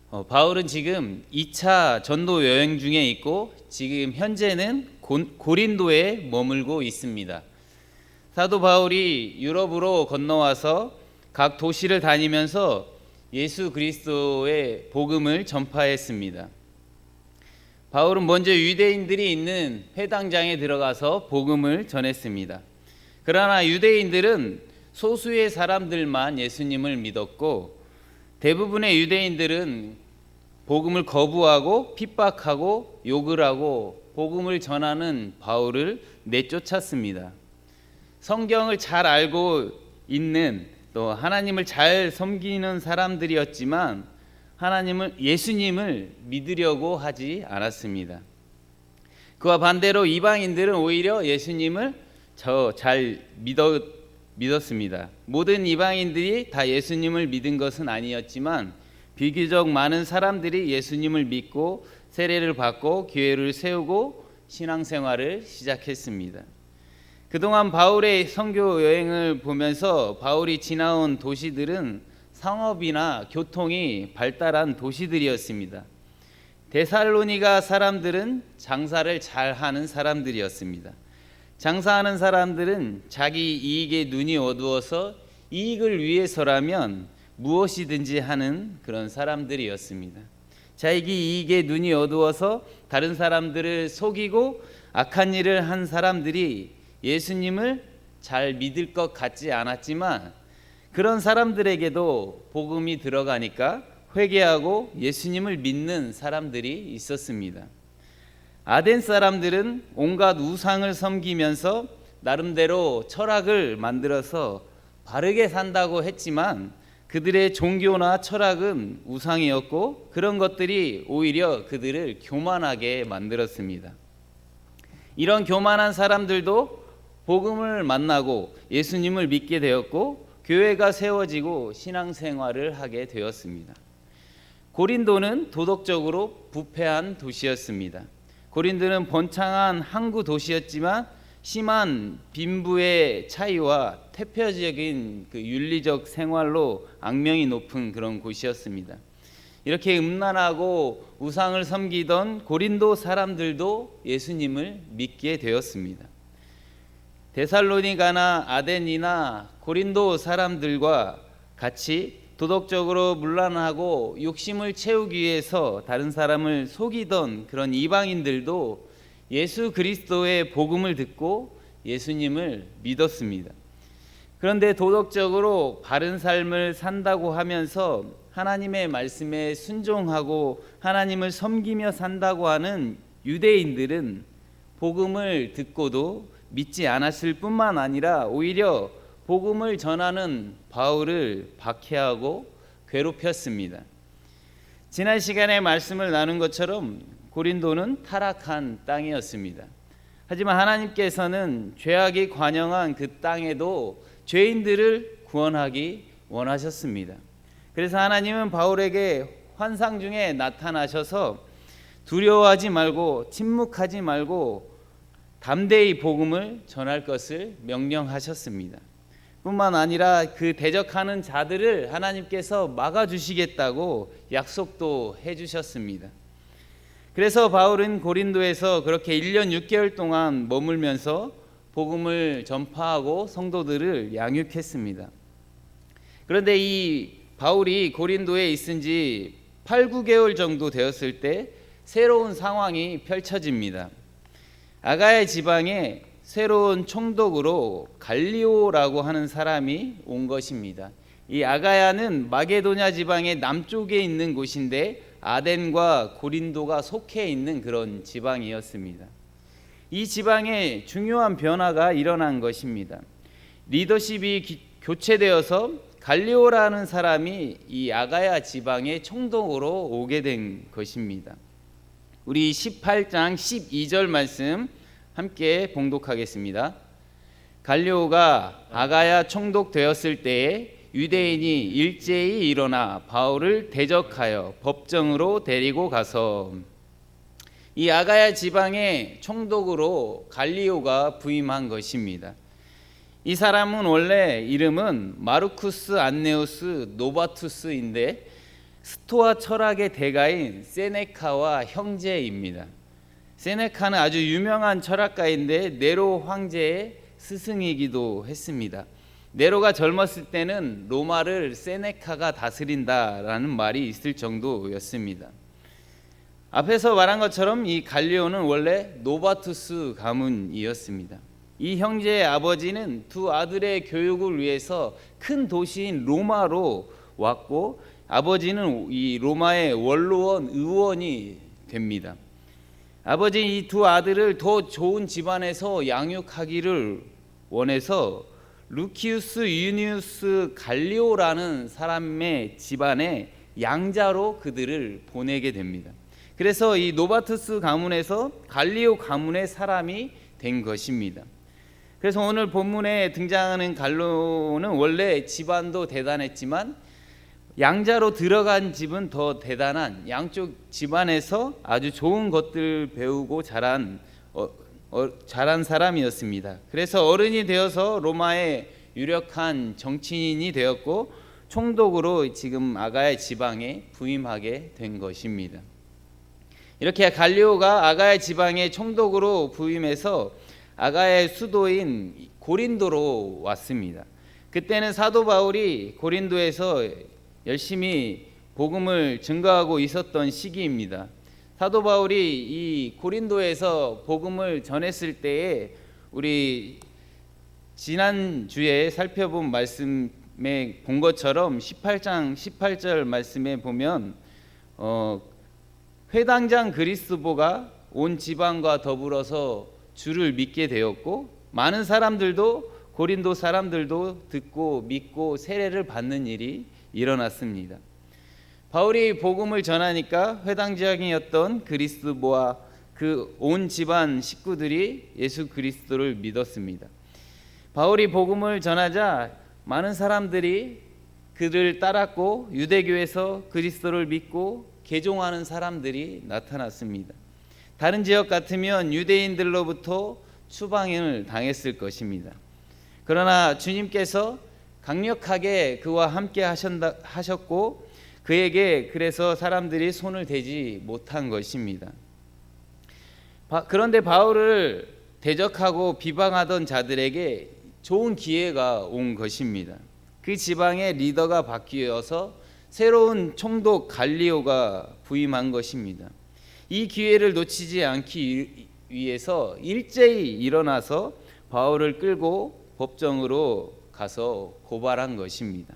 바울은 지금 2차 전도 여행 중에 있고 지금 현재는 고린도에 머물고 있습니다. 사도 바울이 유럽으로 건너와서 각 도시를 다니면서 예수 그리스도의 복음을 전파했습니다. 바울은 먼저 유대인들이 있는 회당장에 들어가서 복음을 전했습니다. 그러나 유대인들은 소수의 사람들만 예수님을 믿었고 대부분의 유대인들은 복음을 거부하고 핍박하고 욕을 하고 복음을 전하는 바울을 내쫓았습니다. 성경을 잘 알고 있는 또 하나님을 잘 섬기는 사람들이었지만 예수님을 믿으려고 하지 않았습니다. 그와 반대로 이방인들은 오히려 예수님을 잘 믿었습니다. 모든 이방인들이 다 예수님을 믿은 것은 아니었지만 비교적 많은 사람들이 예수님을 믿고 세례를 받고 교회를 세우고 신앙생활을 시작했습니다. 그동안 바울의 선교 여행을 보면서 바울이 지나온 도시들은 상업이나 교통이 발달한 도시들이었습니다. 데살로니가 사람들은 장사를 잘하는 사람들이었습니다. 장사하는 사람들은 자기 이익에 눈이 어두워서 이익을 위해서라면 무엇이든지 하는 그런 사람들이었습니다. 자기 이익에 눈이 어두워서 다른 사람들을 속이고 악한 일을 한 사람들이 예수님을 잘 믿을 것 같지 않았지만 그런 사람들에게도 복음이 들어가니까 회개하고 예수님을 믿는 사람들이 있었습니다. 아덴 사람들은 온갖 우상을 섬기면서 나름대로 철학을 만들어서 바르게 산다고 했지만 그들의 종교나 철학은 우상이었고 그런 것들이 오히려 그들을 교만하게 만들었습니다. 이런 교만한 사람들도 복음을 만나고 예수님을 믿게 되었고 교회가 세워지고 신앙생활을 하게 되었습니다. 고린도는 도덕적으로 부패한 도시였습니다. 고린도는 번창한 항구 도시였지만 심한 빈부의 차이와 태폐적인 윤리적 생활로 악명이 높은 그런 곳이었습니다. 이렇게 음란하고 우상을 섬기던 고린도 사람들도 예수님을 믿게 되었습니다. 데살로니가나 아덴이나 고린도 사람들과 같이 도덕적으로 문란하고 욕심을 채우기 위해서 다른 사람을 속이던 그런 이방인들도 예수 그리스도의 복음을 듣고 예수님을 믿었습니다. 그런데 도덕적으로 바른 삶을 산다고 하면서 하나님의 말씀에 순종하고 하나님을 섬기며 산다고 하는 유대인들은 복음을 듣고도 믿지 않았을 뿐만 아니라 오히려 복음을 전하는 바울을 박해하고 괴롭혔습니다. 지난 시간에 말씀을 나눈 것처럼 고린도는 타락한 땅이었습니다. 하지만 하나님께서는 죄악이 관영한 그 땅에도 죄인들을 구원하기 원하셨습니다. 그래서 하나님은 바울에게 환상 중에 나타나셔서 두려워하지 말고 침묵하지 말고 담대히 복음을 전할 것을 명령하셨습니다. 뿐만 아니라 그 대적하는 자들을 하나님께서 막아주시겠다고 약속도 해주셨습니다. 그래서 바울은 고린도에서 그렇게 1년 6개월 동안 머물면서 복음을 전파하고 성도들을 양육했습니다. 그런데 이 바울이 고린도에 있은 지 8, 9개월 정도 되었을 때 새로운 상황이 펼쳐집니다. 아가야 지방에 새로운 총독으로 갈리오라고 하는 사람이 온 것입니다. 이 아가야는 마게도냐 지방의 남쪽에 있는 곳인데 아덴과 고린도가 속해 있는 그런 지방이었습니다. 이 지방에 중요한 변화가 일어난 것입니다. 리더십이 교체되어서 갈리오라는 사람이 이 아가야 지방의 총독으로 오게 된 것입니다. 우리 18장 12절 말씀 함께 봉독하겠습니다. 갈리오가 아가야 총독 되었을 때에 유대인이 일제히 일어나 바울을 대적하여 법정으로 데리고 가서 이 아가야 지방의 총독으로 갈리오가 부임한 것입니다. 이 사람은 원래 이름은 마르쿠스 안네우스 노바투스인데 스토아 철학의 대가인 세네카와 형제입니다. 세네카는 아주 유명한 철학가인데 네로 황제의 스승이기도 했습니다. 네로가 젊었을 때는 로마를 세네카가 다스린다라는 말이 있을 정도였습니다. 앞에서 말한 것처럼 이 갈리오는 원래 노바투스 가문이었습니다. 이 형제의 아버지는 두 아들의 교육을 위해서 큰 도시인 로마로 왔고, 아버지는 이 로마의 원로원 의원이 됩니다. 아버지 이 두 아들을 더 좋은 집안에서 양육하기를 원해서 루키우스 유니우스 갈리오라는 사람의 집안에 양자로 그들을 보내게 됩니다. 그래서 이 노바투스 가문에서 갈리오 가문의 사람이 된 것입니다. 그래서 오늘 본문에 등장하는 갈리오는 원래 집안도 대단했지만 양자로 들어간 집은 더 대단한 양쪽 집안에서 아주 좋은 것들 배우고 자란 사람이었습니다. 그래서 어른이 되어서 로마의 유력한 정치인이 되었고 총독으로 지금 아가야 지방에 부임하게 된 것입니다. 이렇게 갈리오가 아가야 지방의 총독으로 부임해서 아가야의 수도인 고린도로 왔습니다. 그때는 사도 바울이 고린도에서 열심히 복음을 증거하고 있었던 시기입니다. 사도 바울이 이 고린도에서 복음을 전했을 때에 우리 지난주에 살펴본 말씀에 본 것처럼 18장 18절 말씀에 보면 회당장 그리스도가 온 지방과 더불어서 주를 믿게 되었고, 많은 사람들도 고린도 사람들도 듣고 믿고 세례를 받는 일이 일어났습니다. 바울이 복음을 전하니까 회당장이었던 그리스도와 그 온 집안 식구들이 예수 그리스도를 믿었습니다. 바울이 복음을 전하자 많은 사람들이 그를 따랐고 유대교에서 그리스도를 믿고 개종하는 사람들이 나타났습니다. 다른 지역 같으면 유대인들로부터 추방을 당했을 것입니다. 그러나 주님께서 강력하게 그와 함께 하셨고 그에게 그래서 사람들이 손을 대지 못한 것입니다. 그런데 바울을 대적하고 비방하던 자들에게 좋은 기회가 온 것입니다. 그 지방의 리더가 바뀌어서 새로운 총독 갈리오가 부임한 것입니다. 이 기회를 놓치지 않기 위해서 일제히 일어나서 바울을 끌고 법정으로 가서 고발한 것입니다.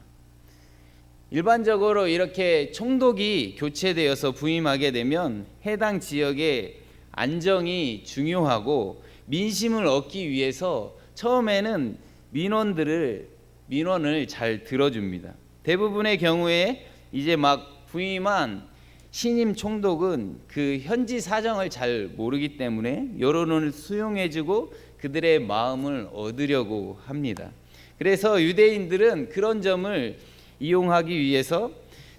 일반적으로 이렇게 총독이 교체되어서 부임하게 되면 해당 지역의 안정이 중요하고 민심을 얻기 위해서 처음에는 민원을 잘 들어줍니다. 대부분의 경우에 이제 막 부임한 신임 총독은 그 현지 사정을 잘 모르기 때문에 여론을 수용해주고 그들의 마음을 얻으려고 합니다. 그래서 유대인들은 그런 점을 이용하기 위해서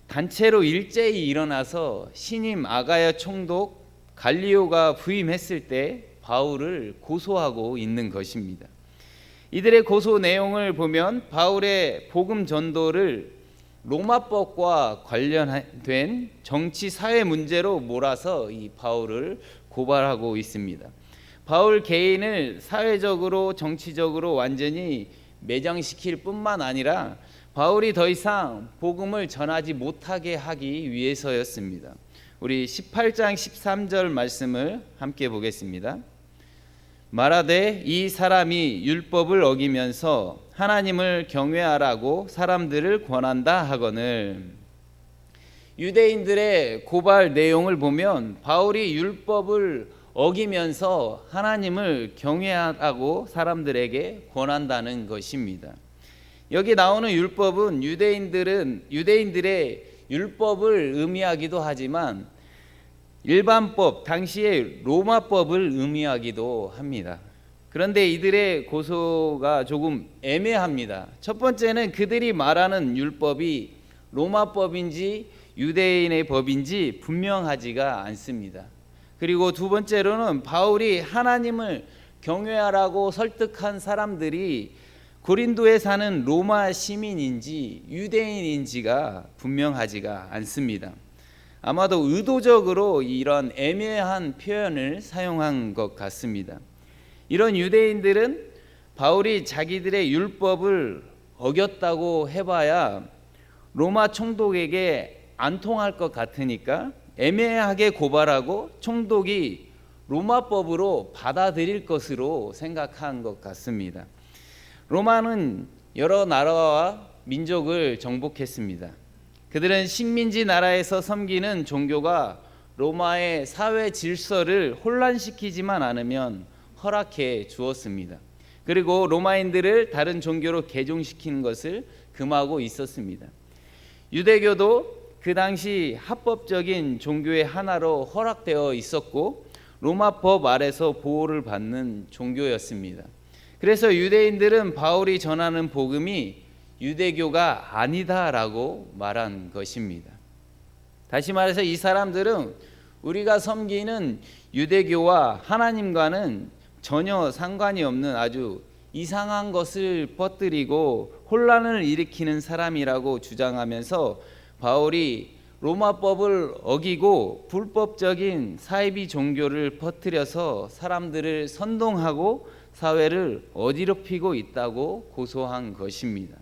단체로 일제히 일어나서 신임 아가야 총독 갈리오가 부임했을 때 바울을 고소하고 있는 것입니다. 이들의 고소 내용을 보면 바울의 복음 전도를 로마법과 관련된 정치 사회 문제로 몰아서 이 바울을 고발하고 있습니다. 바울 개인을 사회적으로 정치적으로 완전히 매장시킬 뿐만 아니라 바울이 더 이상 복음을 전하지 못하게 하기 위해서였습니다. 우리 18장 13절 말씀을 함께 보겠습니다. 말하되 이 사람이 율법을 어기면서 하나님을 경외하라고 사람들을 권한다 하거늘. 유대인들의 고발 내용을 보면 바울이 율법을 어기면서 하나님을 경외하라고 사람들에게 권한다는 것입니다. 여기 나오는 율법은 유대인들의 율법을 의미하기도 하지만 일반법, 당시의 로마법을 의미하기도 합니다. 그런데 이들의 고소가 조금 애매합니다. 첫 번째는 그들이 말하는 율법이 로마법인지 유대인의 법인지 분명하지가 않습니다. 그리고 두 번째로는 바울이 하나님을 경외하라고 설득한 사람들이 고린도에 사는 로마 시민인지 유대인인지가 분명하지가 않습니다. 아마도 의도적으로 이런 애매한 표현을 사용한 것 같습니다. 이런 유대인들은 바울이 자기들의 율법을 어겼다고 해봐야 로마 총독에게 안 통할 것 같으니까 애매하게 고발하고 총독이 로마법으로 받아들일 것으로 생각한 것 같습니다. 로마는 여러 나라와 민족을 정복했습니다. 그들은 식민지 나라에서 섬기는 종교가 로마의 사회 질서를 혼란시키지만 않으면 허락해 주었습니다. 그리고 로마인들을 다른 종교로 개종시키는 것을 금하고 있었습니다. 유대교도 그 당시 합법적인 종교의 하나로 허락되어 있었고 로마법 아래서 보호를 받는 종교였습니다. 그래서 유대인들은 바울이 전하는 복음이 유대교가 아니다라고 말한 것입니다. 다시 말해서 이 사람들은 우리가 섬기는 유대교와 하나님과는 전혀 상관이 없는 아주 이상한 것을 퍼뜨리고 혼란을 일으키는 사람이라고 주장하면서 바울이 로마법을 어기고 불법적인 사이비 종교를 퍼뜨려서 사람들을 선동하고 사회를 어지럽히고 있다고 고소한 것입니다.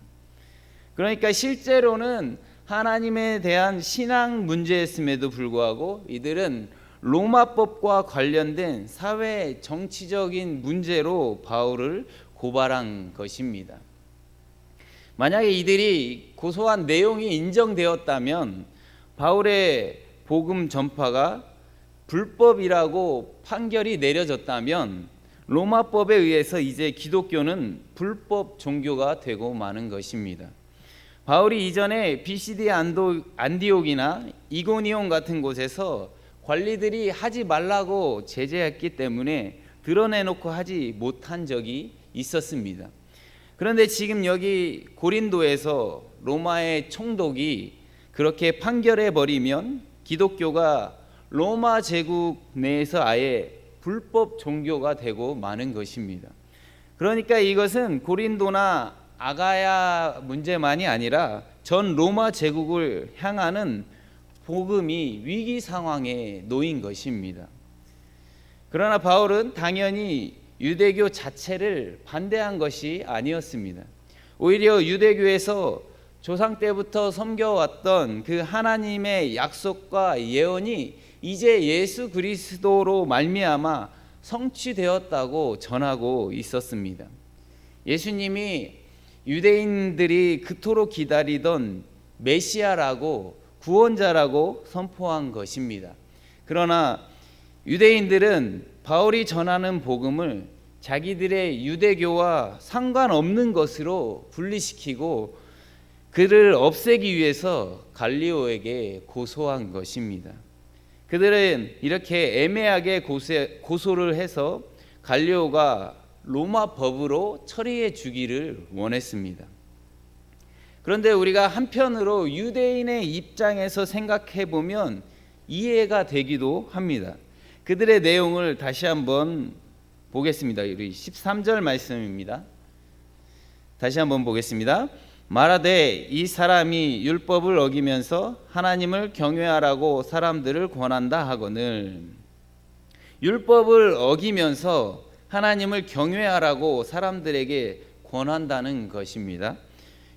그러니까 실제로는 하나님에 대한 신앙 문제였음에도 불구하고 이들은 로마법과 관련된 사회 정치적인 문제로 바울을 고발한 것입니다. 만약에 이들이 고소한 내용이 인정되었다면 바울의 복음 전파가 불법이라고 판결이 내려졌다면 로마법에 의해서 이제 기독교는 불법 종교가 되고 마는 것입니다. 바울이 이전에 비시디 안디옥이나 이고니온 같은 곳에서 관리들이 하지 말라고 제재했기 때문에 드러내놓고 하지 못한 적이 있었습니다. 그런데 지금 여기 고린도에서 로마의 총독이 그렇게 판결해 버리면 기독교가 로마 제국 내에서 아예 불법 종교가 되고 마는 것입니다. 그러니까 이것은 고린도나 아가야 문제만이 아니라 전 로마 제국을 향하는 복음이 위기 상황에 놓인 것입니다. 그러나 바울은 당연히 유대교 자체를 반대한 것이 아니었습니다. 오히려 유대교에서 조상 때부터 섬겨왔던 그 하나님의 약속과 예언이 이제 예수 그리스도로 말미암아 성취되었다고 전하고 있었습니다. 예수님이 유대인들이 그토록 기다리던 메시아라고 구원자라고 선포한 것입니다. 그러나 유대인들은 바울이 전하는 복음을 자기들의 유대교와 상관없는 것으로 분리시키고 그를 없애기 위해서 갈리오에게 고소한 것입니다. 그들은 이렇게 애매하게 고소를 해서 갈리오가 로마 법으로 처리해 주기를 원했습니다. 그런데 우리가 한편으로 유대인의 입장에서 생각해 보면 이해가 되기도 합니다. 그들의 내용을 다시 한번 보겠습니다. 우리 13절 말씀입니다. 다시 한번 보겠습니다. 말하되 이 사람이 율법을 어기면서 하나님을 경외하라고 사람들을 권한다 하거늘. 율법을 어기면서 하나님을 경외하라고 사람들에게 권한다는 것입니다.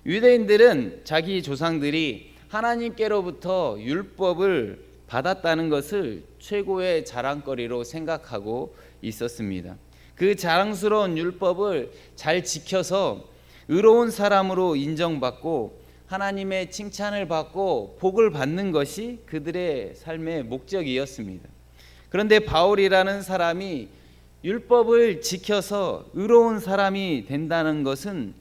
유대인들은 자기 조상들이 하나님께로부터 율법을 받았다는 것을 최고의 자랑거리로 생각하고 있었습니다. 그 자랑스러운 율법을 잘 지켜서 의로운 사람으로 인정받고 하나님의 칭찬을 받고 복을 받는 것이 그들의 삶의 목적이었습니다. 그런데 바울이라는 사람이 율법을 지켜서 의로운 사람이 된다는 것은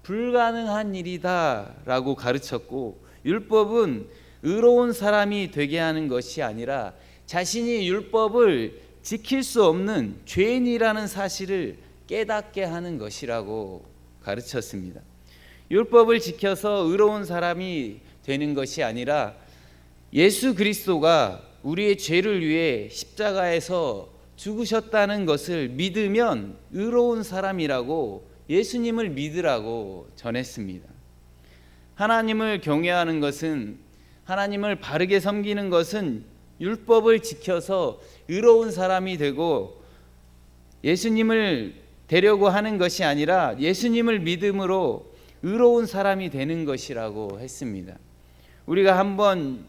불가능한 일이다라고 가르쳤고, 율법은 의로운 사람이 되게 하는 것이 아니라 자신이 율법을 지킬 수 없는 죄인이라는 사실을 깨닫게 하는 것이라고 가르쳤습니다. 율법을 지켜서 의로운 사람이 되는 것이 아니라 예수 그리스도가 우리의 죄를 위해 십자가에서 죽으셨다는 것을 믿으면 의로운 사람이라고 예수님을 믿으라고 전했습니다. 하나님을 경외하는 것은, 하나님을 바르게 섬기는 것은 율법을 지켜서 의로운 사람이 되고 예수님을 되려고 하는 것이 아니라 예수님을 믿음으로 의로운 사람이 되는 것이라고 했습니다. 우리가 한번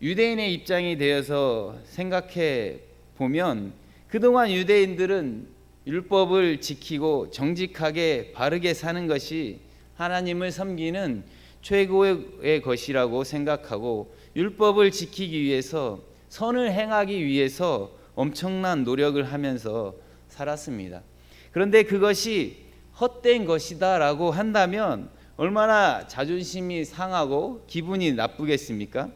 유대인의 입장이 되어서 생각해 보면 그동안 유대인들은 율법을 지키고 정직하게 바르게 사는 것이 하나님을 섬기는 최고의 것이라고 생각하고 율법을 지키기 위해서, 선을 행하기 위해서 엄청난 노력을 하면서 살았습니다. 그런데 그것이 헛된 것이다 라고 한다면 얼마나 자존심이 상하고 기분이 나쁘겠습니까?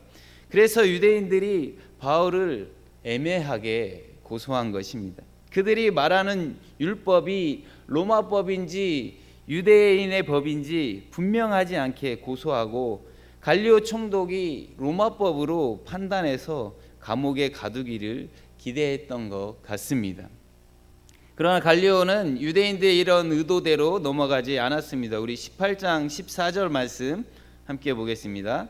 그래서 유대인들이 바울을 애매하게 고소한 것입니다. 그들이 말하는 율법이 로마법인지 유대인의 법인지 분명하지 않게 고소하고 갈리오 총독이 로마법으로 판단해서 감옥에 가두기를 기대했던 것 같습니다. 그러나 갈리오는 유대인들의 이런 의도대로 넘어가지 않았습니다. 우리 18장 14절 말씀 함께 보겠습니다.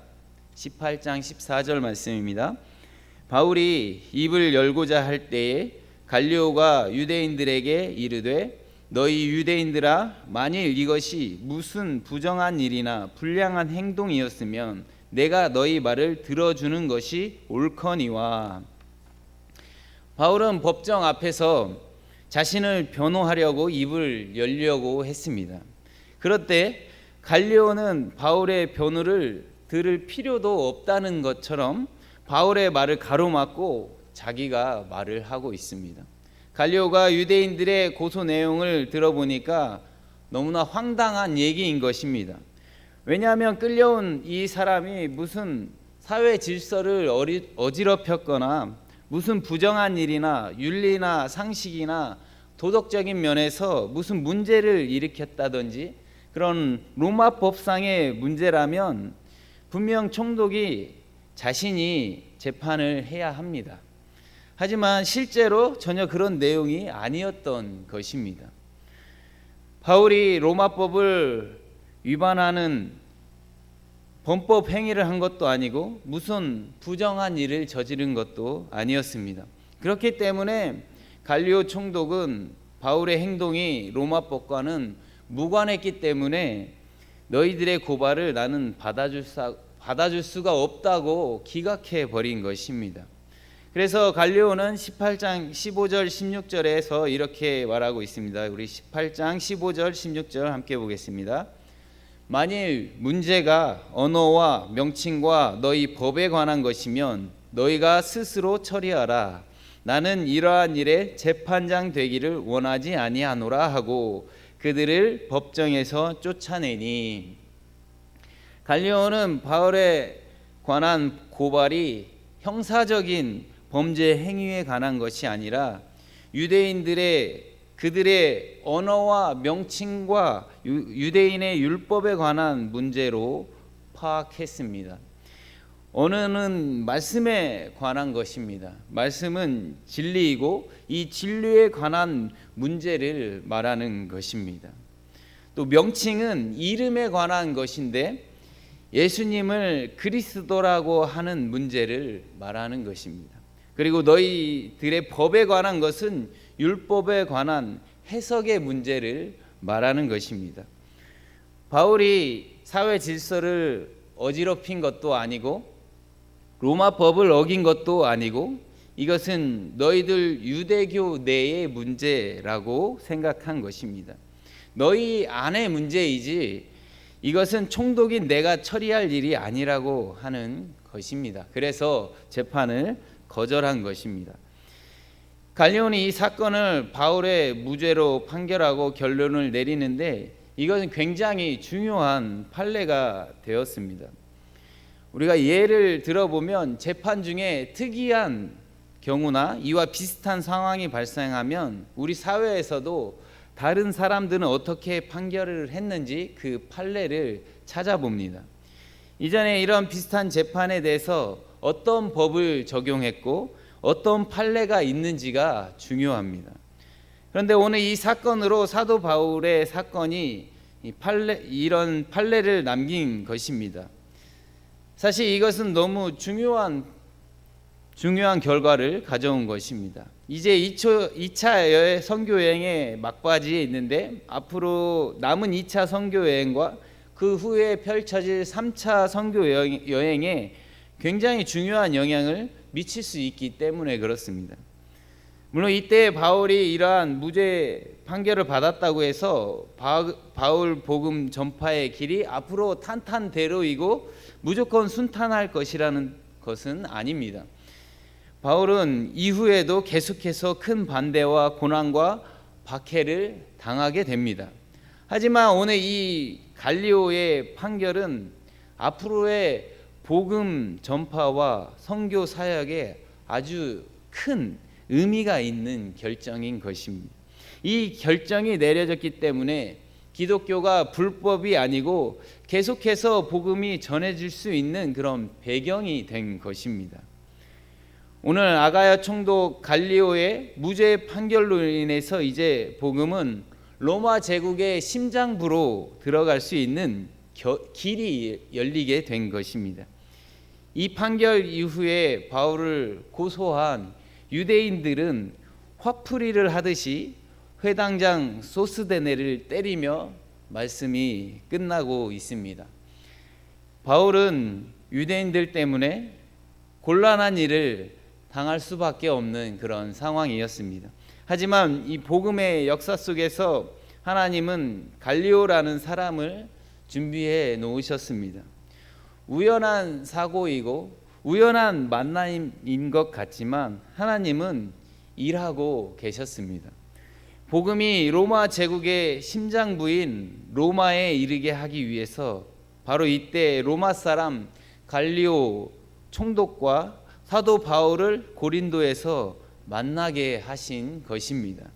18장 14절 말씀입니다. 바울이 입을 열고자 할 때에 갈리오가 유대인들에게 이르되 너희 유대인들아, 만일 이것이 무슨 부정한 일이나 불량한 행동이었으면 내가 너희 말을 들어주는 것이 옳거니와. 바울은 법정 앞에서 자신을 변호하려고 입을 열려고 했습니다. 그럴 때 갈리오는 바울의 변호를 들을 필요도 없다는 것처럼 바울의 말을 가로막고 자기가 말을 하고 있습니다. 갈리오가 유대인들의 고소 내용을 들어보니까 너무나 황당한 얘기인 것입니다. 왜냐하면 끌려온 이 사람이 무슨 사회 질서를 어지럽혔거나 무슨 부정한 일이나 윤리나 상식이나 도덕적인 면에서 무슨 문제를 일으켰다든지 그런 로마 법상의 문제라면 분명 총독이 자신이 재판을 해야 합니다. 하지만 실제로 전혀 그런 내용이 아니었던 것입니다. 바울이 로마법을 위반하는 범법 행위를 한 것도 아니고 무슨 부정한 일을 저지른 것도 아니었습니다. 그렇기 때문에 갈리오 총독은 바울의 행동이 로마법과는 무관했기 때문에 너희들의 고발을 나는 받아줄 수가 없다고 기각해 버린 것입니다. 그래서 갈리오는 18장 15절 16절에서 이렇게 말하고 있습니다. 우리 18장 15절 16절 함께 보겠습니다. 만일 문제가 언어와 명칭과 너희 법에 관한 것이면 너희가 스스로 처리하라. 나는 이러한 일에 재판장 되기를 원하지 아니하노라 하고 그들을 법정에서 쫓아내니. 갈리오는 바울에 관한 고발이 형사적인 범죄 행위에 관한 것이 아니라 그들의 언어와 명칭과 유대인의 율법에 관한 문제로 파악했습니다. 언어는 말씀에 관한 것입니다. 말씀은 진리이고 이 진리에 관한 문제를 말하는 것입니다. 또 명칭은 이름에 관한 것인데 예수님을 그리스도라고 하는 문제를 말하는 것입니다. 그리고 너희들의 법에 관한 것은 율법에 관한 해석의 문제를 말하는 것입니다. 바울이 사회 질서를 어지럽힌 것도 아니고 로마법을 어긴 것도 아니고 이것은 너희들 유대교 내의 문제라고 생각한 것입니다. 너희 안의 문제이지 이것은 총독인 내가 처리할 일이 아니라고 하는 것입니다. 그래서 재판을 거절한 것입니다. 갈리오는 이 사건을 바울의 무죄로 판결하고 결론을 내리는데 이것은 굉장히 중요한 판례가 되었습니다. 우리가 예를 들어보면 재판 중에 특이한 경우나 이와 비슷한 상황이 발생하면 우리 사회에서도 다른 사람들은 어떻게 판결을 했는지 그 판례를 찾아봅니다. 이전에 이런 비슷한 재판에 대해서 어떤 법을 적용했고 어떤 판례가 있는지가 중요합니다. 그런데 오늘 이 사건으로 사도 바울의 사건이 이런 판례를 남긴 것입니다. 사실 이것은 너무 중요한 결과를 가져온 것입니다. 이제 2차 선교 여행의 막바지에 있는데 앞으로 남은 2차 선교 여행과 그 후에 펼쳐질 3차 선교 여행에 굉장히 중요한 영향을 미칠 수 있기 때문에 그렇습니다. 물론 이때 바울이 이러한 무죄 판결을 받았다고 해서 바울 복음 전파의 길이 앞으로 탄탄대로이고 무조건 순탄할 것이라는 것은 아닙니다. 바울은 이후에도 계속해서 큰 반대와 고난과 박해를 당하게 됩니다. 하지만 오늘 이 갈리오의 판결은 앞으로의 복음 전파와 선교 사역에 아주 큰 의미가 있는 결정인 것입니다. 이 결정이 내려졌기 때문에 기독교가 불법이 아니고 계속해서 복음이 전해질 수 있는 그런 배경이 된 것입니다. 오늘 아가야 총독 갈리오의 무죄 판결로 인해서 이제 복음은 로마 제국의 심장부로 들어갈 수 있는 길이 열리게 된 것입니다. 이 판결 이후에 바울을 고소한 유대인들은 화풀이를 하듯이 회당장 소스데네를 때리며 말씀이 끝나고 있습니다. 바울은 유대인들 때문에 곤란한 일을 당할 수밖에 없는 그런 상황이었습니다. 하지만 이 복음의 역사 속에서 하나님은 갈리오라는 사람을 준비해 놓으셨습니다. 우연한 사고이고 우연한 만남인 것 같지만 하나님은 일하고 계셨습니다. 복음이 로마 제국의 심장부인 로마에 이르게 하기 위해서 바로 이때 로마 사람 갈리오 총독과 사도 바울을 고린도에서 만나게 하신 것입니다.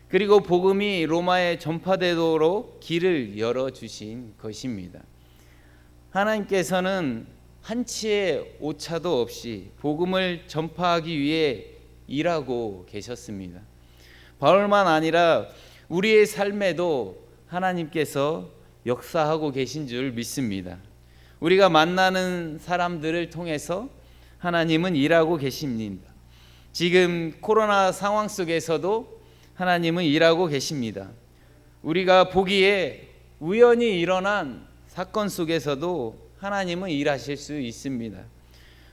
그리고 복음이 로마에 전파되도록 길을 열어주신 것입니다. 하나님께서는 한치의 오차도 없이 복음을 전파하기 위해 일하고 계셨습니다. 바울만 아니라 우리의 삶에도 하나님께서 역사하고 계신 줄 믿습니다. 우리가 만나는 사람들을 통해서 하나님은 일하고 계십니다. 지금 코로나 상황 속에서도 하나님은 일하고 계십니다. 우리가 보기에 우연히 일어난 사건 속에서도 하나님은 일하실 수 있습니다.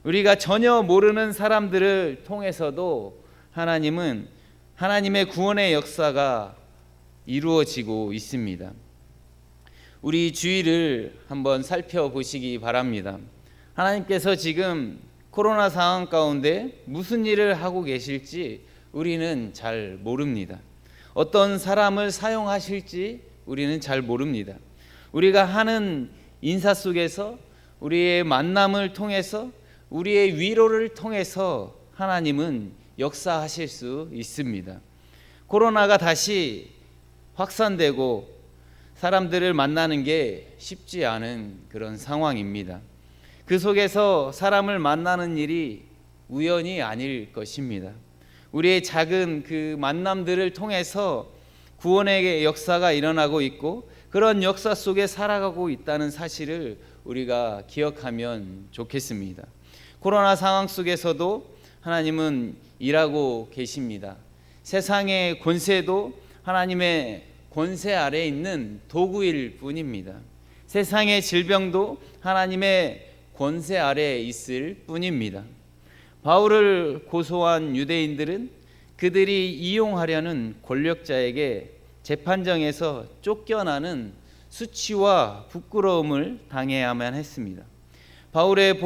우리가 전혀 모르는 사람들을 통해서도 하나님은 하나님의 구원의 역사가 이루어지고 있습니다. 우리 주위를 한번 살펴보시기 바랍니다. 하나님께서 지금 코로나 상황 가운데 무슨 일을 하고 계실지 우리는 잘 모릅니다. 어떤 사람을 사용하실지 우리는 잘 모릅니다. 우리가 하는 인사 속에서 우리의 만남을 통해서 우리의 위로를 통해서 하나님은 역사하실 수 있습니다. 코로나가 다시 확산되고 사람들을 만나는 게 쉽지 않은 그런 상황입니다. 그 속에서 사람을 만나는 일이 우연이 아닐 것입니다. 우리의 작은 그 만남들을 통해서 구원의 역사가 일어나고 있고 그런 역사 속에 살아가고 있다는 사실을 우리가 기억하면 좋겠습니다. 코로나 상황 속에서도 하나님은 일하고 계십니다. 세상의 권세도 하나님의 권세 아래에 있는 도구일 뿐입니다. 세상의 질병도 하나님의 권세 아래에 있을 뿐입니다. 바울을 고소한 유대인들은 그들이 이용하려는 권력자에게 재판정에서 쫓겨나는 수치와 부끄러움을 당해야만 했습니다. 바울의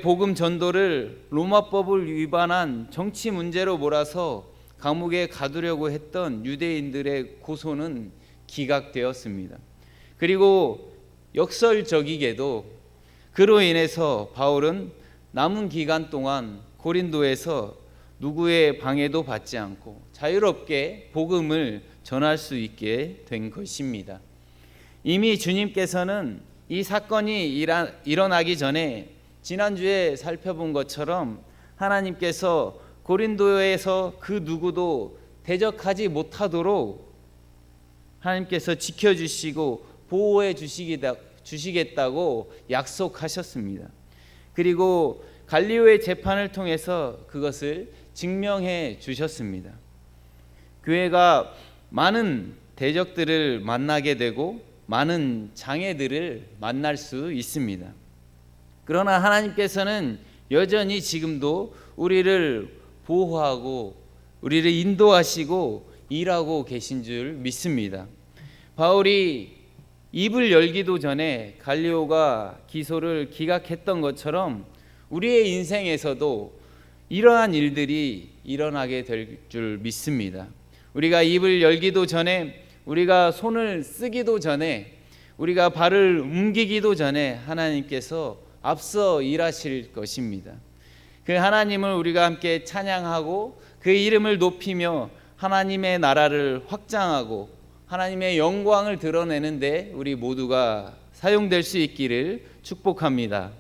복음 전도를 로마법을 위반한 정치 문제로 몰아서 감옥에 가두려고 했던 유대인들의 고소는 기각되었습니다. 그리고 역설적이게도 그로 인해서 바울은 남은 기간 동안 고린도에서 누구의 방해도 받지 않고 자유롭게 복음을 전할 수 있게 된 것입니다. 이미 주님께서는 이 사건이 일어나기 전에 지난주에 살펴본 것처럼 하나님께서 고린도에서 그 누구도 대적하지 못하도록 하나님께서 지켜주시고 보호해 주시겠다고 약속하셨습니다. 그리고 갈리오의 재판을 통해서 그것을 증명해 주셨습니다. 교회가 많은 대적들을 만나게 되고 많은 장애들을 만날 수 있습니다. 그러나 하나님께서는 여전히 지금도 우리를 보호하고 우리를 인도하시고 일하고 계신 줄 믿습니다. 바울이 입을 열기도 전에 갈리오가 기소를 기각했던 것처럼 우리의 인생에서도 이러한 일들이 일어나게 될 줄 믿습니다. 우리가 입을 열기도 전에, 우리가 손을 쓰기도 전에, 우리가 발을 옮기기도 전에 하나님께서 앞서 일하실 것입니다. 그 하나님을 우리가 함께 찬양하고 그 이름을 높이며 하나님의 나라를 확장하고 하나님의 영광을 드러내는데 우리 모두가 사용될 수 있기를 축복합니다.